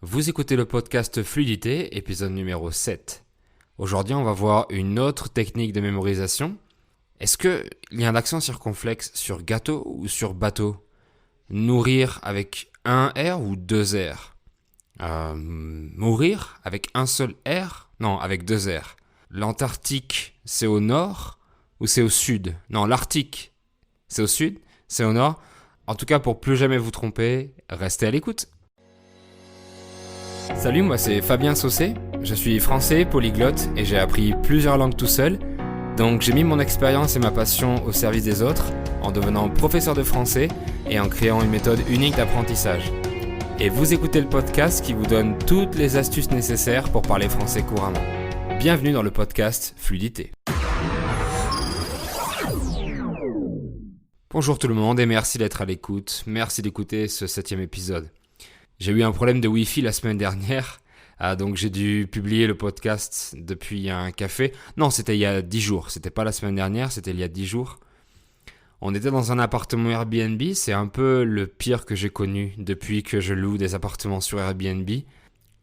Vous écoutez le podcast Fluidité, épisode numéro 7. Aujourd'hui, on va voir une autre technique de mémorisation. Est-ce qu'il y a un accent circonflexe sur gâteau ou sur bateau? Nourrir avec un R ou deux R? Mourir avec un seul R? Non, avec deux R. L'Antarctique, c'est au nord ou c'est au sud? Non, l'Arctique, c'est au sud, c'est au nord. En tout cas, pour plus jamais vous tromper, restez à l'écoute. Salut, moi c'est Fabien Saucé, je suis français, polyglotte et j'ai appris plusieurs langues tout seul. Donc j'ai mis mon expérience et ma passion au service des autres en devenant professeur de français et en créant une méthode unique d'apprentissage. Et vous écoutez le podcast qui vous donne toutes les astuces nécessaires pour parler français couramment. Bienvenue dans le podcast Fluidité. Bonjour tout le monde et merci d'être à l'écoute, merci d'écouter ce 7e épisode. J'ai eu un problème de Wi-Fi la semaine dernière, donc j'ai dû publier le podcast depuis un café. Non, c'était il y a 10 jours, c'était pas la semaine dernière, c'était il y a 10 jours. On était dans un appartement Airbnb, c'est un peu le pire que j'ai connu depuis que je loue des appartements sur Airbnb.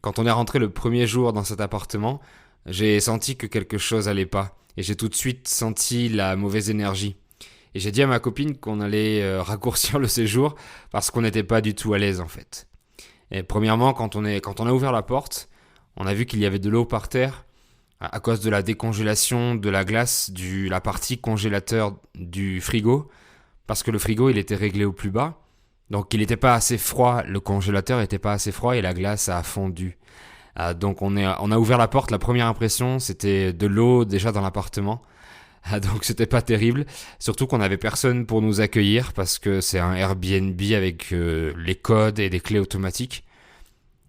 Quand on est rentré le premier jour dans cet appartement, j'ai senti que quelque chose allait pas, et j'ai tout de suite senti la mauvaise énergie. Et j'ai dit à ma copine qu'on allait raccourcir le séjour parce qu'on n'était pas du tout à l'aise en fait. Et premièrement, quand on a ouvert la porte, on a vu qu'il y avait de l'eau par terre à cause de la décongélation de la glace de la partie congélateur du frigo, parce que le frigo il était réglé au plus bas, donc il n'était pas assez froid, le congélateur n'était pas assez froid et la glace a fondu. Donc on a ouvert la porte, la première impression c'était de l'eau déjà dans l'appartement. Donc c'était pas terrible, surtout qu'on avait personne pour nous accueillir parce que c'est un Airbnb avec les codes et des clés automatiques.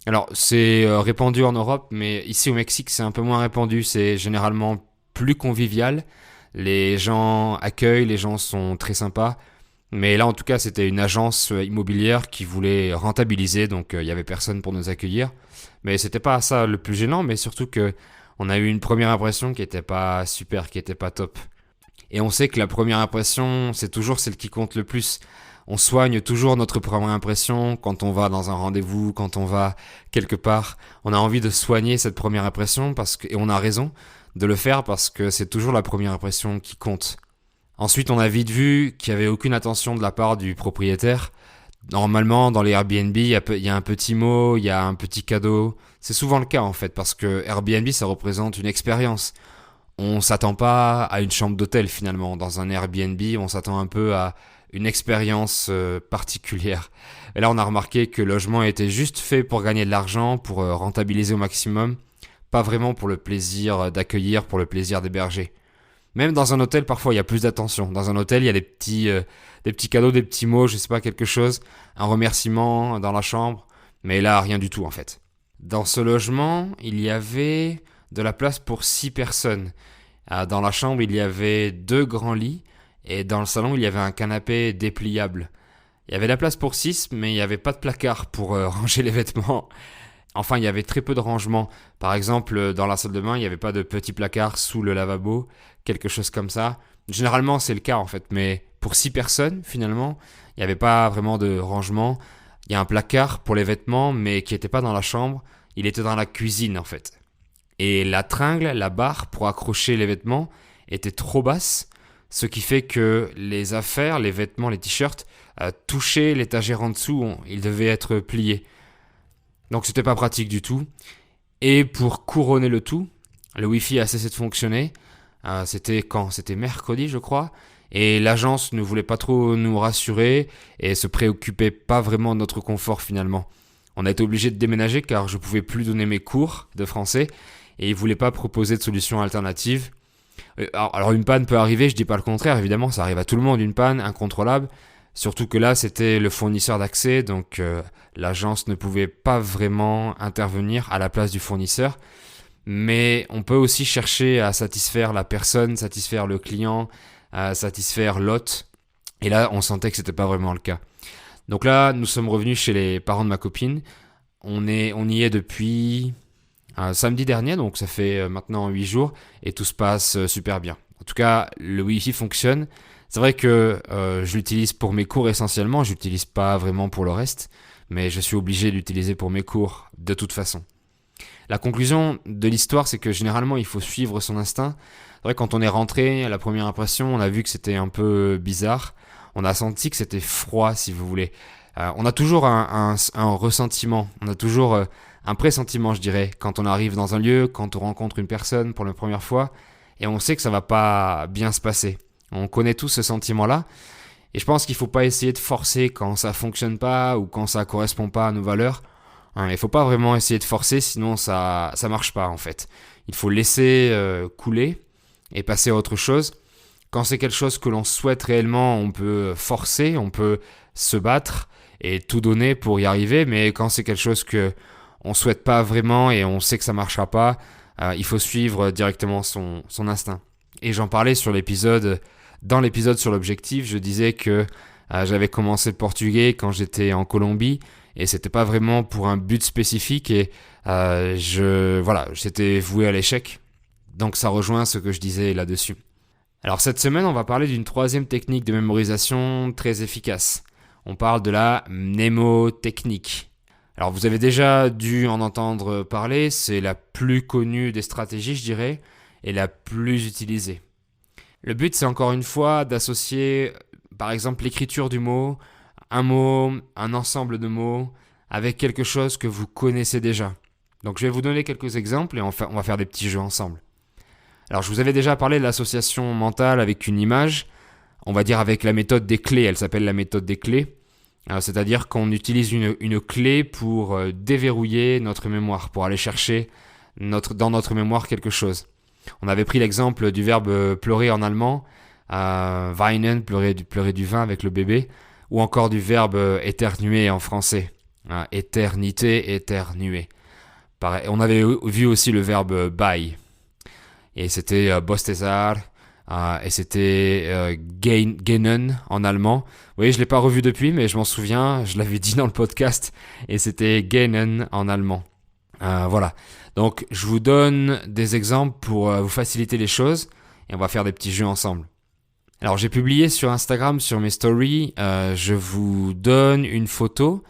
Alors c'est répandu en Europe, mais ici au Mexique c'est un peu moins répandu, c'est généralement plus convivial. Les gens accueillent, les gens sont très sympas. Mais là en tout cas c'était une agence immobilière qui voulait rentabiliser, donc il y avait personne pour nous accueillir. Mais c'était pas ça le plus gênant, mais surtout que on a eu une première impression qui était pas super, qui était pas top. Et on sait que la première impression, c'est toujours celle qui compte le plus. On soigne toujours notre première impression quand on va dans un rendez-vous, quand on va quelque part. On a envie de soigner cette première impression et on a raison de le faire parce que c'est toujours la première impression qui compte. Ensuite, on a vite vu qu'il n'y avait aucune attention de la part du propriétaire. Normalement, dans les Airbnb, il y a un petit mot, il y a un petit cadeau. C'est souvent le cas en fait, parce que Airbnb, ça représente une expérience. On s'attend pas à une chambre d'hôtel finalement. Dans un Airbnb, on s'attend un peu à une expérience particulière. Et là, on a remarqué que le logement était juste fait pour gagner de l'argent, pour rentabiliser au maximum, pas vraiment pour le plaisir d'accueillir, pour le plaisir d'héberger. Même dans un hôtel, parfois, il y a plus d'attention. Dans un hôtel, il y a des petits cadeaux, des petits mots, je sais pas, quelque chose, un remerciement dans la chambre. Mais là, rien du tout, en fait. Dans ce logement, il y avait de la place pour 6 personnes. Dans la chambre, il y avait 2 grands lits. Et dans le salon, il y avait un canapé dépliable. Il y avait de la place pour 6, mais il n'y avait pas de placard pour ranger les vêtements. Enfin, il y avait très peu de rangement. Par exemple, dans la salle de bain, il n'y avait pas de petit placard sous le lavabo, quelque chose comme ça. Généralement, c'est le cas en fait, mais pour 6 personnes, finalement, il n'y avait pas vraiment de rangement. Il y a un placard pour les vêtements, mais qui n'était pas dans la chambre, il était dans la cuisine en fait. Et la tringle, la barre pour accrocher les vêtements, était trop basse, ce qui fait que les affaires, les vêtements, les t-shirts, touchaient l'étagère en dessous, ils devaient être pliés. Donc c'était pas pratique du tout. Et pour couronner le tout, le Wi-Fi a cessé de fonctionner. C'était quand? C'était mercredi, je crois. Et l'agence ne voulait pas trop nous rassurer et se préoccupait pas vraiment de notre confort finalement. On a été obligé de déménager car je pouvais plus donner mes cours de français et ils voulaient pas proposer de solution alternative. Alors une panne peut arriver, je dis pas le contraire, évidemment, ça arrive à tout le monde, une panne incontrôlable. Surtout que là, c'était le fournisseur d'accès, donc l'agence ne pouvait pas vraiment intervenir à la place du fournisseur. Mais on peut aussi chercher à satisfaire la personne, satisfaire le client, satisfaire l'hôte. Et là, on sentait que c'était pas vraiment le cas. Donc là, nous sommes revenus chez les parents de ma copine. On y est depuis samedi dernier, donc ça fait maintenant 8 jours, et tout se passe super bien. En tout cas, le Wi-Fi fonctionne. C'est vrai que je l'utilise pour mes cours essentiellement, je l'utilise pas vraiment pour le reste, mais je suis obligé d'utiliser pour mes cours de toute façon. La conclusion de l'histoire, c'est que généralement, il faut suivre son instinct. C'est vrai, quand on est rentré, à la première impression, on a vu que c'était un peu bizarre. On a senti que c'était froid, si vous voulez. On a toujours un ressentiment, on a toujours un pressentiment, je dirais, quand on arrive dans un lieu, quand on rencontre une personne pour la première fois, et on sait que ça va pas bien se passer. On connaît tous ce sentiment-là, et je pense qu'il faut pas essayer de forcer quand ça fonctionne pas ou quand ça correspond pas à nos valeurs. Il faut pas vraiment essayer de forcer, sinon ça marche pas en fait. Il faut laisser couler et passer à autre chose. Quand c'est quelque chose que l'on souhaite réellement, on peut forcer, on peut se battre et tout donner pour y arriver, mais quand c'est quelque chose que on souhaite pas vraiment et on sait que ça marchera pas, il faut suivre directement son instinct. Et j'en parlais dans l'épisode sur l'objectif, je disais que j'avais commencé le portugais quand j'étais en Colombie et c'était pas vraiment pour un but spécifique et j'étais voué à l'échec. Donc ça rejoint ce que je disais là-dessus. Alors cette semaine, on va parler d'une troisième technique de mémorisation très efficace. On parle de la mnémotechnique. Alors vous avez déjà dû en entendre parler, c'est la plus connue des stratégies, je dirais, et la plus utilisée. Le but, c'est encore une fois d'associer, par exemple, l'écriture du mot, un ensemble de mots, avec quelque chose que vous connaissez déjà. Donc je vais vous donner quelques exemples et on va faire des petits jeux ensemble. Alors je vous avais déjà parlé de l'association mentale avec une image, on va dire avec la méthode des clés, elle s'appelle la méthode des clés. C'est-à-dire qu'on utilise une clé pour déverrouiller notre mémoire, pour aller chercher dans notre mémoire quelque chose. On avait pris l'exemple du verbe pleurer en allemand, weinen, pleurer du vin avec le bébé, ou encore du verbe éternuer en français, éternité, éternuer. Pareil, on avait vu aussi le verbe bei, et c'était bostezar, et c'était gähnen en allemand. Vous voyez, je ne l'ai pas revu depuis, mais je m'en souviens, je l'avais dit dans le podcast, et c'était gähnen en allemand. Voilà. Donc, je vous donne des exemples pour vous faciliter les choses, et on va faire des petits jeux ensemble. Alors, j'ai publié sur Instagram, sur mes stories, je vous donne une photo,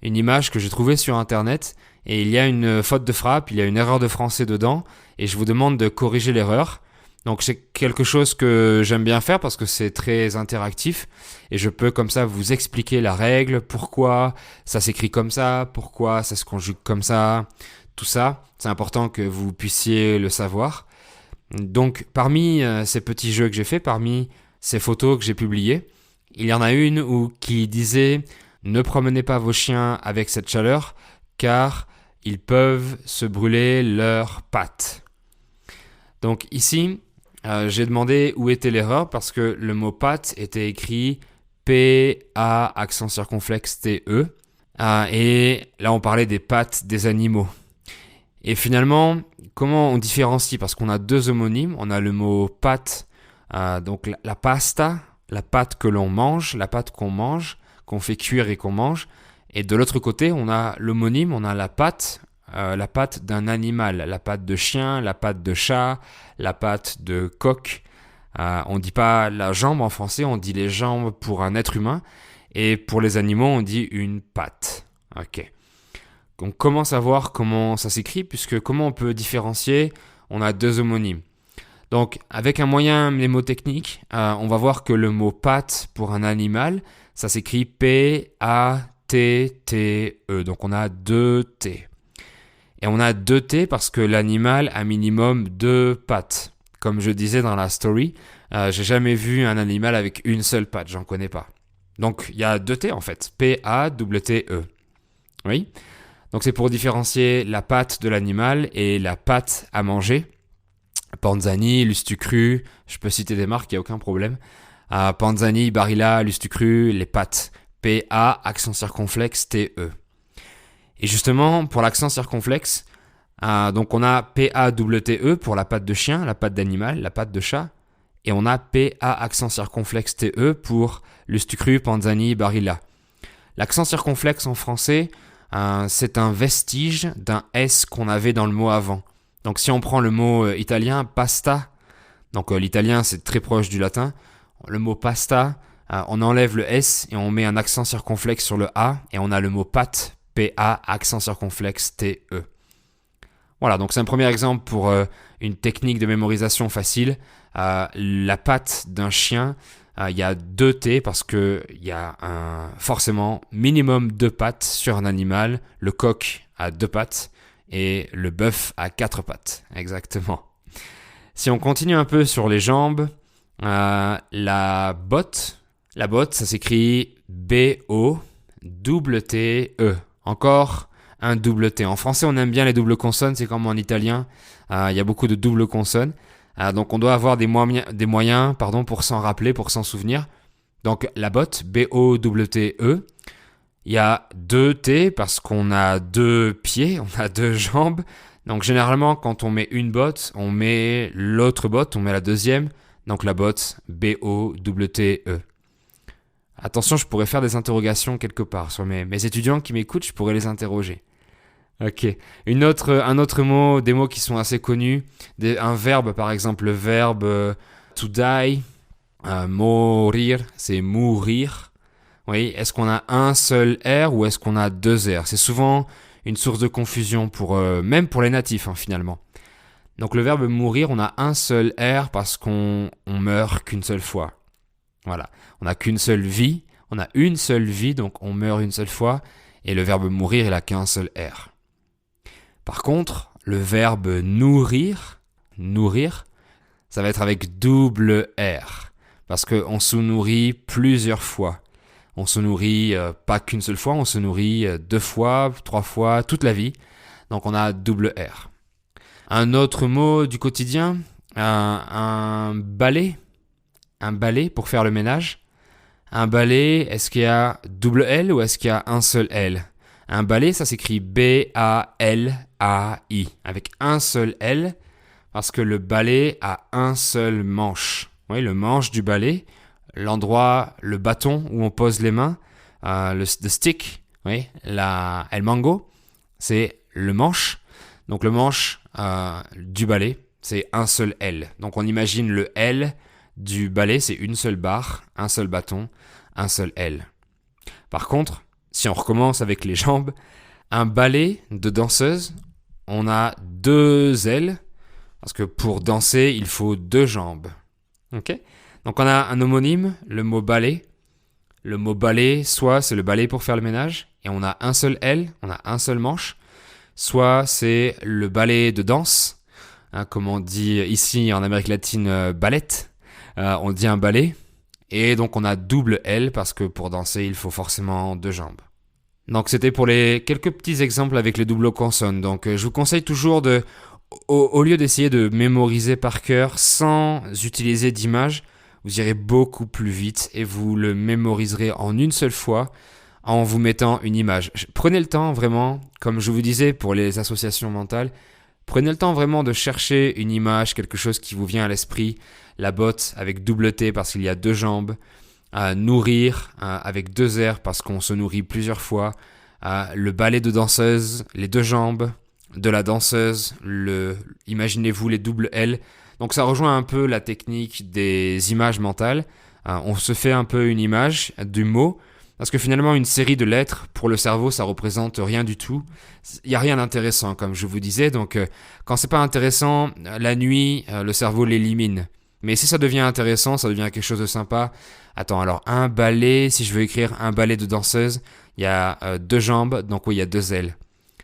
une image que j'ai trouvée sur Internet, et il y a une faute de frappe, il y a une erreur de français dedans, et je vous demande de corriger l'erreur. Donc c'est quelque chose que j'aime bien faire parce que c'est très interactif et je peux comme ça vous expliquer la règle, pourquoi ça s'écrit comme ça, pourquoi ça se conjugue comme ça, tout ça. C'est important que vous puissiez le savoir. Donc parmi ces petits jeux que j'ai fait, parmi ces photos que j'ai publiées, il y en a une qui disait « Ne promenez pas vos chiens avec cette chaleur car ils peuvent se brûler leurs pattes ». Donc ici, j'ai demandé où était l'erreur parce que le mot patte était écrit P-A accent circonflexe T-E. Et là, on parlait des pattes des animaux. Et finalement, comment on différencie? Parce qu'on a deux homonymes. On a le mot pâte, donc la pasta, la pâte que l'on mange, la pâte qu'on mange, qu'on fait cuire et qu'on mange. Et de l'autre côté, on a l'homonyme, on a la pâte d'un animal, la pâte de chien, la pâte de chat, la pâte de coq. On dit pas la jambe en français, on dit les jambes pour un être humain. Et pour les animaux, on dit une patte. Ok. Donc comment savoir comment ça s'écrit, puisque comment on peut différencier? On a deux homonymes. Donc avec un moyen mnémotechnique, on va voir que le mot patte pour un animal, ça s'écrit P-A-T-T-E. Donc on a deux T. Et on a deux T parce que l'animal a minimum deux pattes. Comme je disais dans la story, j'ai jamais vu un animal avec une seule patte, j'en connais pas. Donc il y a deux T en fait, P-A-T-T-E. Oui. Donc c'est pour différencier la patte de l'animal et la pâte à manger. Panzani, Lustucru, je peux citer des marques, il n'y a aucun problème. Panzani, Barilla, Lustucru, les pâtes. P-A, accent circonflexe, T-E. Et justement, pour l'accent circonflexe, donc on a P-A-T-T-E pour la patte de chien, la patte d'animal, la patte de chat. Et on a P-A, accent circonflexe, T-E pour Lustucru, Panzani, Barilla. L'accent circonflexe en français, c'est un vestige d'un S qu'on avait dans le mot avant. Donc si on prend le mot italien, pasta, donc l'italien c'est très proche du latin, le mot pasta, on enlève le S et on met un accent circonflexe sur le A et on a le mot pâte, P-A, accent circonflexe, T-E. Voilà, donc c'est un premier exemple pour une technique de mémorisation facile. La patte d'un chien, il y a 2 T parce qu'il y a forcément minimum 2 pattes sur un animal. Le coq a 2 pattes et le bœuf a 4 pattes. Exactement. Si on continue un peu sur les jambes, la botte, ça s'écrit B-O-T-T-E. Encore un double T. En français, on aime bien les doubles consonnes, c'est comme en italien. Il y a beaucoup de doubles consonnes. Donc, on doit avoir des moyens pour s'en rappeler, pour s'en souvenir. Donc, la botte, B-O-T-T-E. Il y a 2 T parce qu'on a 2 pieds, on a 2 jambes. Donc, généralement, quand on met une botte, on met l'autre botte, on met la deuxième. Donc, la botte, B-O-T-T-E. Attention, je pourrais faire des interrogations quelque part. Sur mes étudiants qui m'écoutent, je pourrais les interroger. Ok. Un autre mot, des mots qui sont assez connus. Un verbe, par exemple, le verbe to die, mourir, c'est mourir. Oui, est-ce qu'on a un seul R ou est-ce qu'on a 2 R? C'est souvent une source de confusion, même pour les natifs, finalement. Donc le verbe mourir, on a un seul R parce qu'on meurt qu'une seule fois. Voilà, on n'a qu'une seule vie, on a une seule vie, donc on meurt une seule fois, et le verbe mourir, il n'a qu'un seul R. Par contre, le verbe nourrir, ça va être avec double R, parce qu'on se nourrit plusieurs fois. On se nourrit pas qu'une seule fois, on se nourrit 2 fois, 3 fois, toute la vie, donc on a double R. Un autre mot du quotidien, un balai pour faire le ménage. Un balai, est-ce qu'il y a double L ou est-ce qu'il y a un seul L? Un balai, ça s'écrit B-A-L-A-I, avec un seul L, parce que le balai a un seul manche. Oui, le manche du balai, l'endroit, le bâton où on pose les mains, le stick, oui, el mango, c'est le manche. Donc le manche du balai, c'est un seul L. Donc on imagine le L du balai, c'est une seule barre, un seul bâton, un seul L. Par contre, si on recommence avec les jambes, un balai de danseuse, on a 2 L, parce que pour danser, il faut 2 jambes. Ok? Donc on a un homonyme, le mot balai. Le mot balai, soit c'est le balai pour faire le ménage, et on a un seul L, on a un seul manche, soit c'est le ballet de danse, comme on dit ici en Amérique latine, ballette. On dit un ballet, et donc on a double L parce que pour danser, il faut forcément 2 jambes. Donc c'était pour les quelques petits exemples avec les doubles consonnes. Donc je vous conseille toujours au lieu d'essayer de mémoriser par cœur sans utiliser d'image, vous irez beaucoup plus vite et vous le mémoriserez en une seule fois en vous mettant une image. Prenez le temps vraiment, comme je vous disais pour les associations mentales, prenez le temps vraiment de chercher une image, quelque chose qui vous vient à l'esprit. La botte avec double T parce qu'il y a 2 jambes. Nourrir avec 2 R parce qu'on se nourrit plusieurs fois. Le balai de danseuse, les 2 jambes de la danseuse. Imaginez-vous les double L. Donc ça rejoint un peu la technique des images mentales. On se fait un peu une image du mot. Parce que finalement, une série de lettres, pour le cerveau, ça représente rien du tout. Il n'y a rien d'intéressant, comme je vous disais. Donc, quand c'est pas intéressant, la nuit, le cerveau l'élimine. Mais si ça devient intéressant, ça devient quelque chose de sympa. Attends, alors, un balai, si je veux écrire un balai de danseuse, il y a 2 jambes, donc oui, il y a 2 ailes.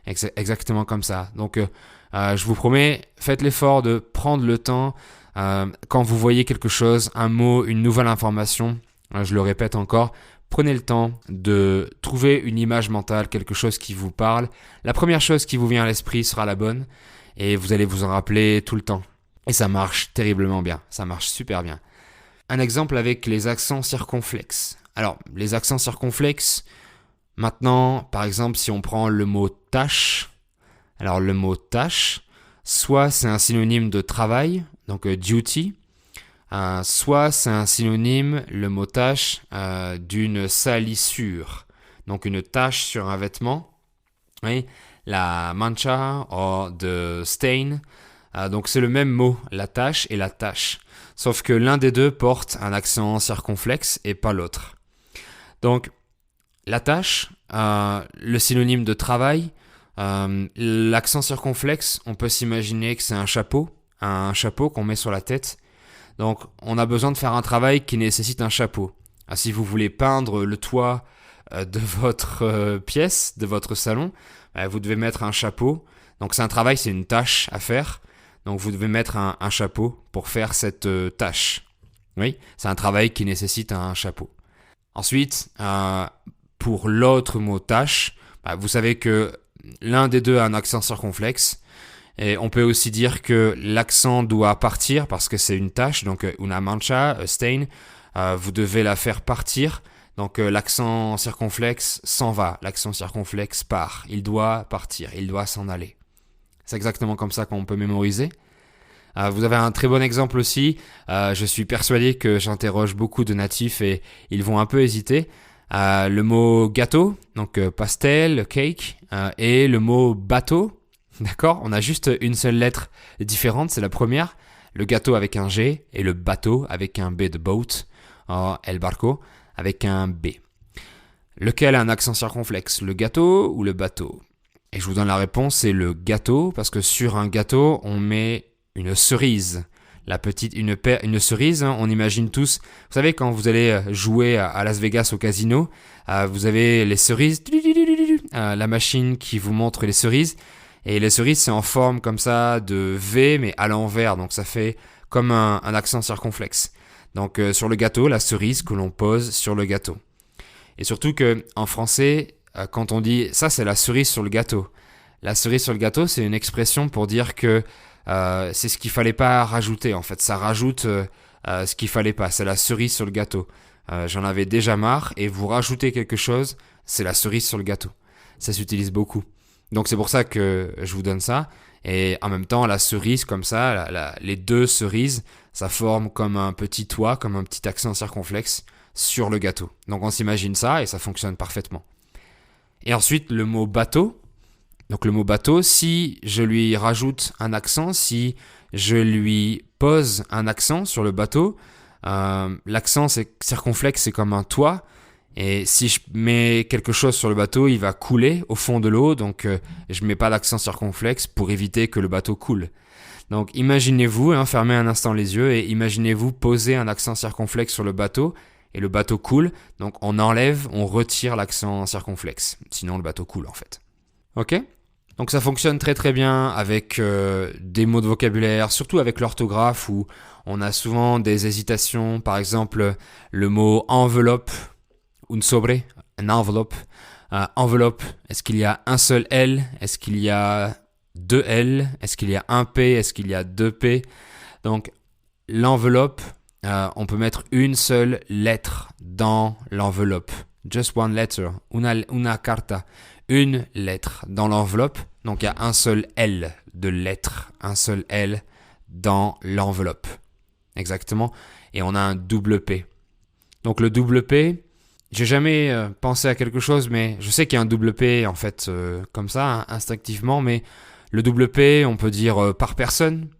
Exactement comme ça. Donc, je vous promets, faites l'effort de prendre le temps. Quand vous voyez quelque chose, un mot, une nouvelle information, je le répète encore, prenez le temps de trouver une image mentale, quelque chose qui vous parle. La première chose qui vous vient à l'esprit sera la bonne et vous allez vous en rappeler tout le temps. Et ça marche terriblement bien, ça marche super bien. Un exemple avec les accents circonflexes. Alors, les accents circonflexes, maintenant, par exemple, si on prend le mot tâche, alors le mot tâche, soit c'est un synonyme de travail, donc duty, soit c'est un synonyme, le mot tâche, d'une salissure. Donc une tache sur un vêtement, oui, la mancha ou the stain. Donc c'est le même mot, la tâche et la tâche. Sauf que l'un des deux porte un accent circonflexe et pas l'autre. Donc la tâche, le synonyme de travail, l'accent circonflexe, on peut s'imaginer que c'est un chapeau qu'on met sur la tête. Donc, on a besoin de faire un travail qui nécessite un chapeau. Si vous voulez peindre le toit de votre pièce, de votre salon, vous devez mettre un chapeau. Donc, c'est un travail, c'est une tâche à faire. Donc, vous devez mettre un chapeau pour faire cette tâche. Oui, c'est un travail qui nécessite un chapeau. Ensuite, pour l'autre mot tâche, vous savez que l'un des deux a un accent circonflexe. Et on peut aussi dire que l'accent doit partir parce que c'est une tâche. Donc, una mancha, a stain, vous devez la faire partir. Donc, l'accent circonflexe s'en va. L'accent circonflexe part. Il doit partir. Il doit s'en aller. C'est exactement comme ça qu'on peut mémoriser. Vous avez un très bon exemple aussi. Je suis persuadé que j'interroge beaucoup de natifs et ils vont un peu hésiter. Le mot gâteau, donc pastel, cake, et le mot bateau. D'accord ? On a juste une seule lettre différente, c'est la première. Le gâteau avec un G et le bateau avec un B de boat. El barco avec un B. Lequel a un accent circonflexe, le gâteau ou le bateau ? Et je vous donne la réponse, c'est le gâteau, parce que sur un gâteau, on met une cerise. Une cerise, hein, on imagine tous. Vous savez, quand vous allez jouer à Las Vegas au casino, vous avez les cerises, la machine qui vous montre les cerises. Et les cerises, c'est en forme comme ça de V, mais à l'envers. Donc ça fait comme un accent circonflexe. Donc sur le gâteau, la cerise que l'on pose sur le gâteau. Et surtout qu'en français, quand on dit ça, c'est la cerise sur le gâteau. La cerise sur le gâteau, c'est une expression pour dire que c'est ce qu'il fallait pas rajouter. En fait, ça rajoute ce qu'il fallait pas. C'est la cerise sur le gâteau. J'en avais déjà marre et vous rajoutez quelque chose, c'est la cerise sur le gâteau. Ça s'utilise beaucoup. Donc c'est pour ça que je vous donne ça. Et en même temps, la cerise comme ça, les deux cerises, ça forme comme un petit toit, comme un petit accent circonflexe sur le gâteau. Donc on s'imagine ça et ça fonctionne parfaitement. Et ensuite, le mot bateau. Donc le mot bateau, si je lui rajoute un accent, si je lui pose un accent sur le bateau, l'accent circonflexe, c'est comme un toit. Et si je mets quelque chose sur le bateau, il va couler au fond de l'eau. Donc, je ne mets pas d'accent circonflexe pour éviter que le bateau coule. Donc, imaginez-vous, fermez un instant les yeux et imaginez-vous poser un accent circonflexe sur le bateau et le bateau coule. Donc, on retire l'accent circonflexe. Sinon, le bateau coule en fait. Ok ? Donc, ça fonctionne très très bien avec des mots de vocabulaire, surtout avec l'orthographe où on a souvent des hésitations. Par exemple, le mot enveloppe. Un sobre, une enveloppe. Enveloppe, est-ce qu'il y a un seul L ? Est-ce qu'il y a deux L ? Est-ce qu'il y a un P ? Est-ce qu'il y a deux P ? Donc, l'enveloppe, on peut mettre une seule lettre dans l'enveloppe. Just one letter. Una carta. Une lettre dans l'enveloppe. Donc, il y a un seul L de lettre. Un seul L dans l'enveloppe. Exactement. Et on a un double P. Donc, le double P... J'ai jamais pensé à quelque chose, mais je sais qu'il y a un double P en fait, comme ça, instinctivement, mais le double P, on peut dire par personne,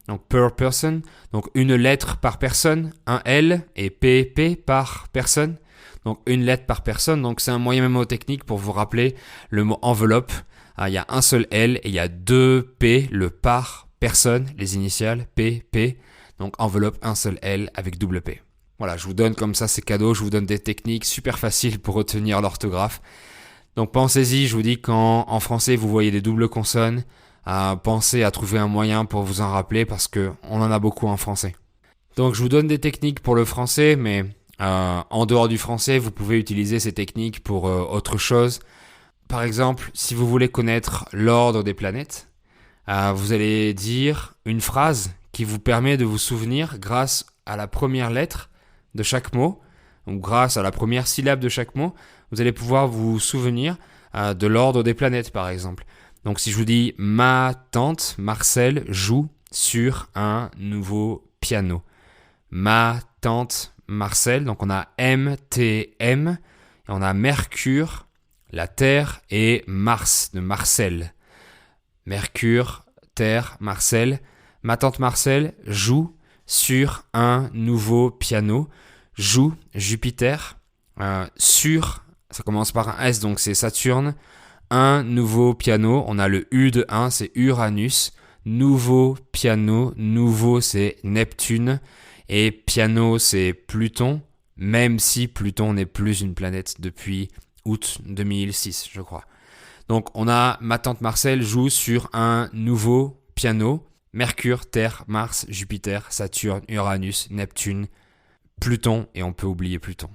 donc per person, donc une lettre par personne, un L et PP par personne, donc une lettre par personne, donc c'est un moyen mémotechnique pour vous rappeler le mot enveloppe. Il y a un seul L et il y a deux P, le par personne, les initiales, PP, donc enveloppe, un seul L avec double P. Voilà, je vous donne comme ça ces cadeaux, je vous donne des techniques super faciles pour retenir l'orthographe. Donc pensez-y, je vous dis quand en français vous voyez des doubles consonnes, pensez à trouver un moyen pour vous en rappeler parce qu'on en a beaucoup en français. Donc je vous donne des techniques pour le français, mais en dehors du français, vous pouvez utiliser ces techniques pour autre chose. Par exemple, si vous voulez connaître l'ordre des planètes, vous allez dire une phrase qui vous permet de vous souvenir grâce à la première lettre de chaque mot, donc grâce à la première syllabe de chaque mot, vous allez pouvoir vous souvenir de l'ordre des planètes par exemple. Donc si je vous dis ma tante Marcel joue sur un nouveau piano. Ma tante Marcel, donc on a MTM, et on a Mercure, la Terre et Mars de Marcel. Mercure, Terre, Marcel. Ma tante Marcel joue sur un nouveau piano. Joue, Jupiter. Sur, Ça commence par un S, donc c'est Saturne. Un nouveau piano. On a le U de 1, c'est Uranus. Nouveau piano. Nouveau, c'est Neptune. Et piano, c'est Pluton. Même si Pluton n'est plus une planète depuis août 2006, je crois. Donc ma tante Marcel joue sur un nouveau piano. Mercure, Terre, Mars, Jupiter, Saturne, Uranus, Neptune, Pluton, et on peut oublier Pluton.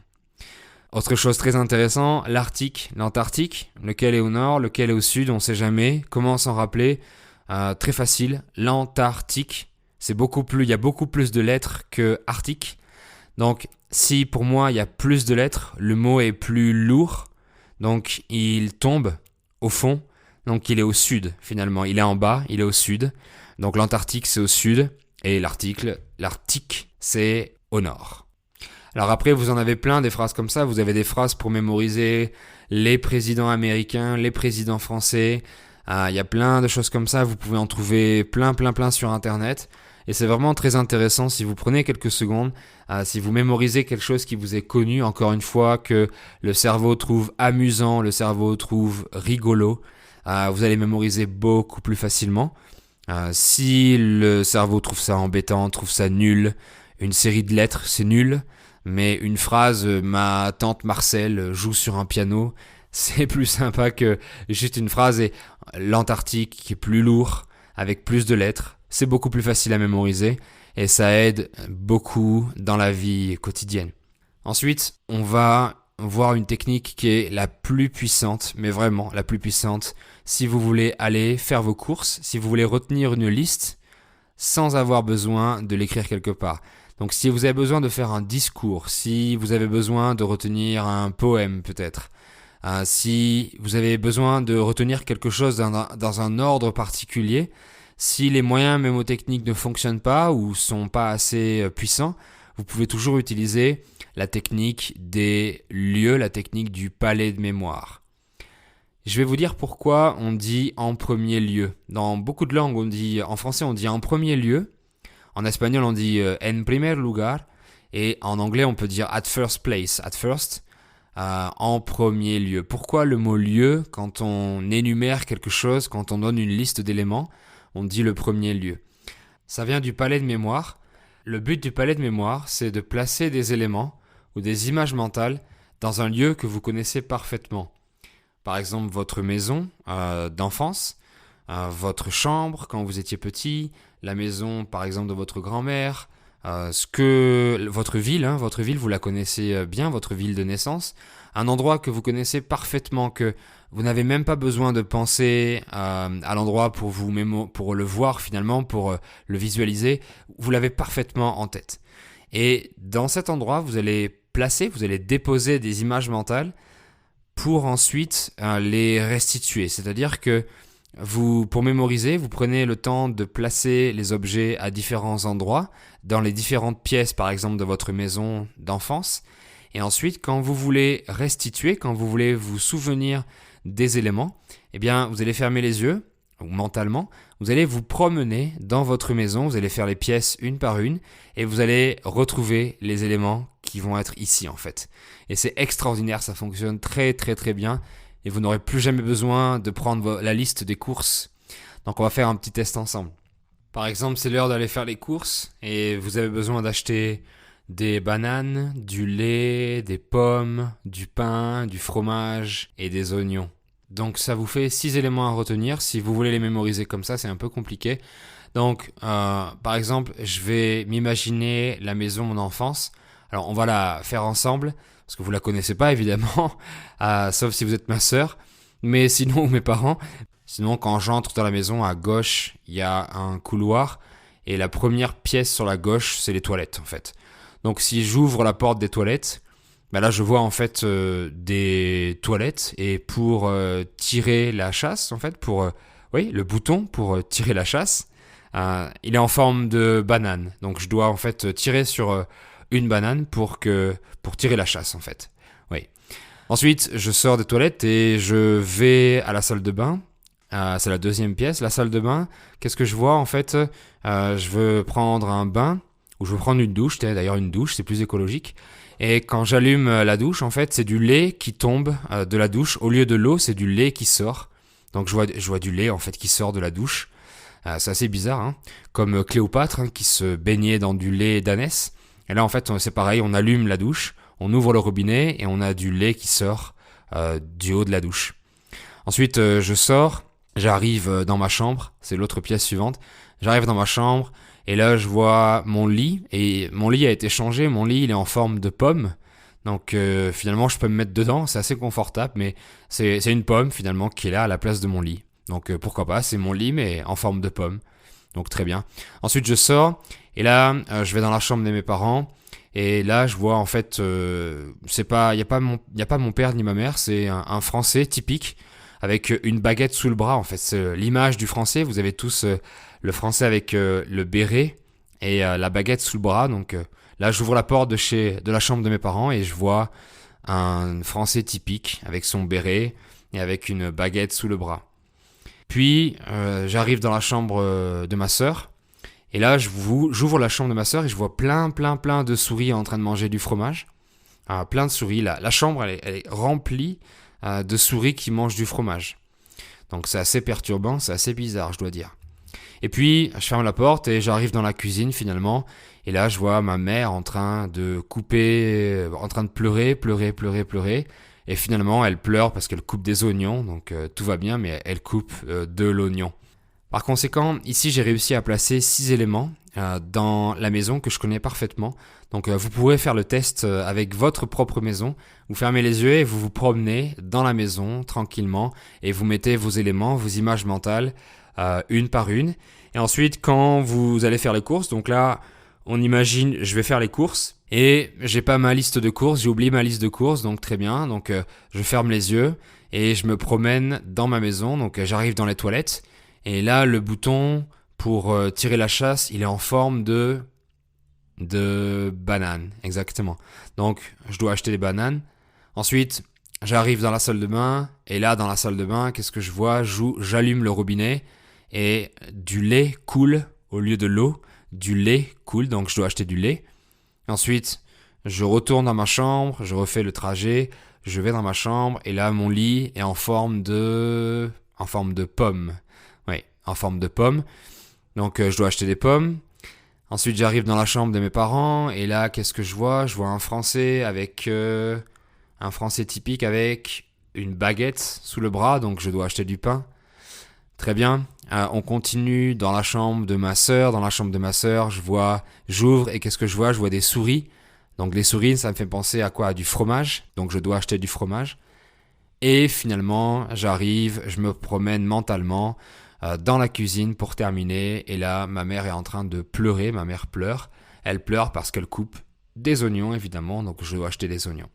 Autre chose très intéressante, l'Arctique, l'Antarctique, lequel est au nord, lequel est au sud, on ne sait jamais. Comment s'en rappeler? Très facile, l'Antarctique, il y a beaucoup plus de lettres que Arctique. Donc si pour moi il y a plus de lettres, le mot est plus lourd, donc il tombe au fond, donc il est au sud finalement. Il est en bas, il est au sud. Donc l'Antarctique c'est au sud et l'Arctique c'est au nord. Alors après, vous en avez plein des phrases comme ça. Vous avez des phrases pour mémoriser les présidents américains, les présidents français. Il y a plein de choses comme ça. Vous pouvez en trouver plein sur Internet. Et c'est vraiment très intéressant si vous prenez quelques secondes, si vous mémorisez quelque chose qui vous est connu, encore une fois, que le cerveau trouve amusant, le cerveau trouve rigolo, vous allez mémoriser beaucoup plus facilement. Si le cerveau trouve ça embêtant, trouve ça nul, une série de lettres, c'est nul. Mais une phrase, ma tante Marcel joue sur un piano, c'est plus sympa que juste une phrase. Et l'Antarctique qui est plus lourd, avec plus de lettres, c'est beaucoup plus facile à mémoriser et ça aide beaucoup dans la vie quotidienne. Ensuite, on va voir une technique qui est la plus puissante, mais vraiment la plus puissante, si vous voulez aller faire vos courses, si vous voulez retenir une liste sans avoir besoin de l'écrire quelque part. Donc si vous avez besoin de faire un discours, si vous avez besoin de retenir un poème peut-être, si vous avez besoin de retenir quelque chose dans un ordre particulier, si les moyens mémotechniques ne fonctionnent pas ou sont pas assez puissants, vous pouvez toujours utiliser la technique des lieux, la technique du palais de mémoire. Je vais vous dire pourquoi on dit en premier lieu. Dans beaucoup de langues, en français on dit en premier lieu. En espagnol, on dit en primer lugar. Et en anglais, on peut dire at first place, at first, en premier lieu. Pourquoi le mot lieu, quand on énumère quelque chose, quand on donne une liste d'éléments, on dit le premier lieu? Ça vient du palais de mémoire. Le but du palais de mémoire, c'est de placer des éléments ou des images mentales dans un lieu que vous connaissez parfaitement. Par exemple, votre maison d'enfance, votre chambre quand vous étiez petit, la maison par exemple de votre grand-mère, votre ville, vous la connaissez bien, votre ville de naissance, un endroit que vous connaissez parfaitement, que vous n'avez même pas besoin de penser à l'endroit pour le voir finalement, pour le visualiser, vous l'avez parfaitement en tête. Et dans cet endroit, vous allez déposer des images mentales pour ensuite les restituer, c'est-à-dire que pour mémoriser, vous prenez le temps de placer les objets à différents endroits, dans les différentes pièces par exemple de votre maison d'enfance. Et ensuite, quand vous voulez restituer, quand vous voulez vous souvenir des éléments, eh bien, vous allez fermer les yeux, ou mentalement, vous allez vous promener dans votre maison, vous allez faire les pièces une par une, et vous allez retrouver les éléments qui vont être ici en fait. Et c'est extraordinaire, ça fonctionne très bien. Et vous n'aurez plus jamais besoin de prendre la liste des courses. Donc on va faire un petit test ensemble. Par exemple, c'est l'heure d'aller faire les courses et vous avez besoin d'acheter des bananes, du lait, des pommes, du pain, du fromage et des oignons. Donc ça vous fait 6 éléments à retenir. Si vous voulez les mémoriser comme ça, c'est un peu compliqué. Donc par exemple, je vais m'imaginer la maison d'enfance. Alors on va la faire ensemble. Parce que vous la connaissez pas évidemment, sauf si vous êtes ma sœur, mais sinon ou mes parents. Sinon, quand j'entre dans la maison, à gauche, il y a un couloir et la première pièce sur la gauche, c'est les toilettes en fait. Donc si j'ouvre la porte des toilettes, là je vois en fait des toilettes et pour tirer la chasse en fait, le bouton pour tirer la chasse, il est en forme de banane. Donc je dois en fait tirer sur une banane pour tirer la chasse en fait. Oui. Ensuite, je sors des toilettes et je vais à la salle de bain. C'est la deuxième pièce, la salle de bain. Qu'est-ce que je vois en fait? Je veux prendre un bain ou je veux prendre une douche. D'ailleurs, une douche, c'est plus écologique. Et quand j'allume la douche, en fait, c'est du lait qui tombe de la douche. Au lieu de l'eau, c'est du lait qui sort. Donc je vois du lait en fait qui sort de la douche. C'est assez bizarre, hein. Comme Cléopâtre qui se baignait dans du lait d'ânesse. Et là en fait c'est pareil, on allume la douche, on ouvre le robinet et on a du lait qui sort du haut de la douche. Ensuite je sors, j'arrive dans ma chambre, c'est l'autre pièce suivante. J'arrive dans ma chambre et là je vois mon lit et mon lit a été changé, mon lit il est en forme de pomme. Donc finalement je peux me mettre dedans, c'est assez confortable, mais c'est une pomme finalement qui est là à la place de mon lit. Donc pourquoi pas, c'est mon lit mais en forme de pomme. Donc très bien. Ensuite je sors et là je vais dans la chambre de mes parents et là je vois en fait c'est pas y a pas mon père ni ma mère, c'est un Français typique avec une baguette sous le bras en fait. C'est l'image du Français, vous avez tous le Français avec le béret et la baguette sous le bras. Donc là j'ouvre la porte de la chambre de mes parents et je vois un Français typique avec son béret et avec une baguette sous le bras. Puis j'arrive dans la chambre de ma sœur et là j'ouvre la chambre de ma sœur et je vois plein de souris en train de manger du fromage. Plein de souris. La chambre elle est remplie de souris qui mangent du fromage. Donc c'est assez perturbant, c'est assez bizarre je dois dire. Et puis je ferme la porte et j'arrive dans la cuisine finalement. Et là je vois ma mère en train de couper, en train de pleurer. Et finalement, elle pleure parce qu'elle coupe des oignons, donc tout va bien, mais elle coupe de l'oignon. Par conséquent, ici, j'ai réussi à placer 6 éléments dans la maison que je connais parfaitement. Donc, vous pourrez faire le test avec votre propre maison. Vous fermez les yeux et vous vous promenez dans la maison tranquillement et vous mettez vos éléments, vos images mentales, une par une. Et ensuite, quand vous allez faire les courses, donc là, on imagine, je vais faire les courses et j'ai pas ma liste de courses, j'ai oublié ma liste de courses, donc très bien. Donc je ferme les yeux et je me promène dans ma maison. Donc j'arrive dans les toilettes et là le bouton pour tirer la chasse, il est en forme de banane, exactement. Donc je dois acheter des bananes. Ensuite j'arrive dans la salle de bain et là dans la salle de bain, qu'est-ce que je vois? J'allume le robinet et du lait coule au lieu de l'eau. Du lait coule, donc je dois acheter du lait. Ensuite, je retourne dans ma chambre, je refais le trajet, je vais dans ma chambre et là mon lit est en forme de pomme. Oui, en forme de pomme. Donc je dois acheter des pommes. Ensuite, j'arrive dans la chambre de mes parents et là, qu'est-ce que je vois? Je vois un Français un Français typique avec une baguette sous le bras, donc je dois acheter du pain. Très bien. On continue dans la chambre de ma sœur. Dans la chambre de ma sœur, j'ouvre et qu'est-ce que je vois? Je vois des souris. Donc les souris, ça me fait penser à quoi? À du fromage. Donc je dois acheter du fromage. Et finalement, j'arrive, je me promène mentalement dans la cuisine pour terminer. Et là, ma mère est en train de pleurer. Ma mère pleure. Elle pleure parce qu'elle coupe des oignons, évidemment. Donc je dois acheter des oignons.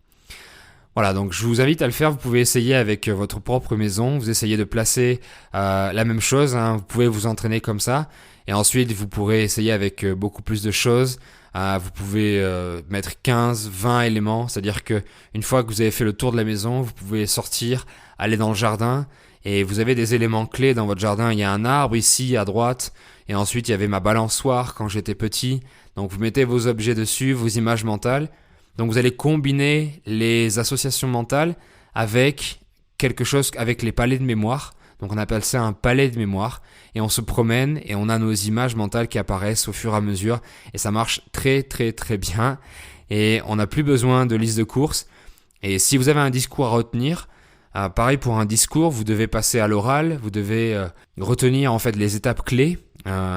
Voilà, donc je vous invite à le faire. Vous pouvez essayer avec votre propre maison. Vous essayez de placer la même chose. Vous pouvez vous entraîner comme ça. Et ensuite, vous pourrez essayer avec beaucoup plus de choses. Vous pouvez mettre 15, 20 éléments. C'est-à-dire que une fois que vous avez fait le tour de la maison, vous pouvez sortir, aller dans le jardin. Et vous avez des éléments clés dans votre jardin. Il y a un arbre ici à droite. Et ensuite, il y avait ma balançoire quand j'étais petit. Donc vous mettez vos objets dessus, vos images mentales. Donc vous allez combiner les associations mentales avec quelque chose, avec les palais de mémoire. Donc on appelle ça un palais de mémoire. Et on se promène et on a nos images mentales qui apparaissent au fur et à mesure. Et ça marche très bien. Et on n'a plus besoin de liste de courses. Et si vous avez un discours à retenir, pareil pour un discours, vous devez passer à l'oral. Vous devez retenir en fait les étapes clés.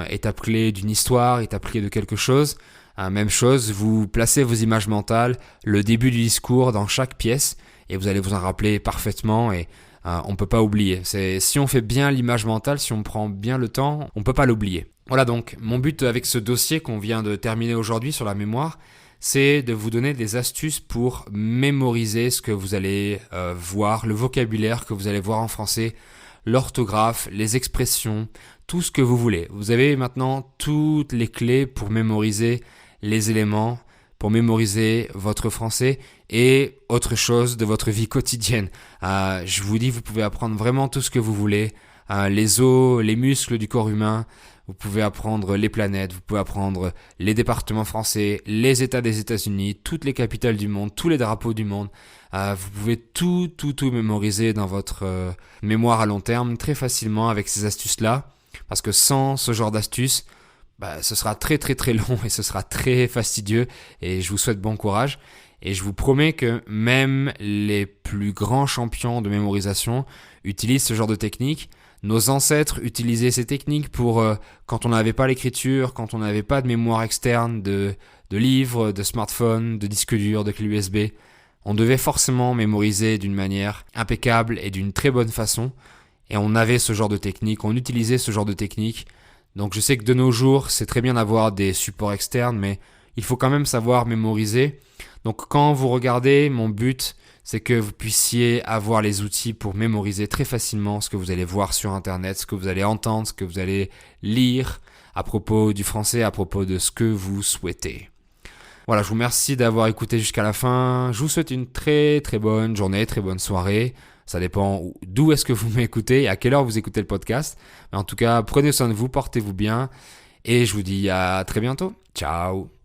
Étapes clés d'une histoire, étapes clés de quelque chose. Même chose, vous placez vos images mentales, le début du discours dans chaque pièce et vous allez vous en rappeler parfaitement et on ne peut pas oublier. Si on fait bien l'image mentale, si on prend bien le temps, on ne peut pas l'oublier. Voilà donc, mon but avec ce dossier qu'on vient de terminer aujourd'hui sur la mémoire, c'est de vous donner des astuces pour mémoriser ce que vous allez voir, le vocabulaire que vous allez voir en français, l'orthographe, les expressions, tout ce que vous voulez. Vous avez maintenant toutes les clés pour mémoriser les éléments, pour mémoriser votre français et autre chose de votre vie quotidienne. Je vous dis, vous pouvez apprendre vraiment tout ce que vous voulez les os, les muscles du corps humain. Vous pouvez apprendre les planètes, vous pouvez apprendre les départements français, les États des États-Unis, toutes les capitales du monde, tous les drapeaux du monde. Vous pouvez tout mémoriser dans votre mémoire à long terme très facilement avec ces astuces-là. Parce que sans ce genre d'astuces, ce sera très long et ce sera très fastidieux. Et je vous souhaite bon courage. Et je vous promets que même les plus grands champions de mémorisation utilisent ce genre de technique. Nos ancêtres utilisaient ces techniques pour quand on n'avait pas l'écriture, quand on n'avait pas de mémoire externe, de livres, de smartphones, de disques durs, de clés USB. On devait forcément mémoriser d'une manière impeccable et d'une très bonne façon. Et on avait ce genre de technique, on utilisait ce genre de technique. Donc je sais que de nos jours, c'est très bien d'avoir des supports externes, mais il faut quand même savoir mémoriser. Donc quand vous regardez, mon but, c'est que vous puissiez avoir les outils pour mémoriser très facilement ce que vous allez voir sur Internet, ce que vous allez entendre, ce que vous allez lire à propos du français, à propos de ce que vous souhaitez. Voilà, je vous remercie d'avoir écouté jusqu'à la fin. Je vous souhaite une très bonne journée, très bonne soirée. Ça dépend d'où est-ce que vous m'écoutez et à quelle heure vous écoutez le podcast. Mais en tout cas, prenez soin de vous, portez-vous bien et je vous dis à très bientôt. Ciao!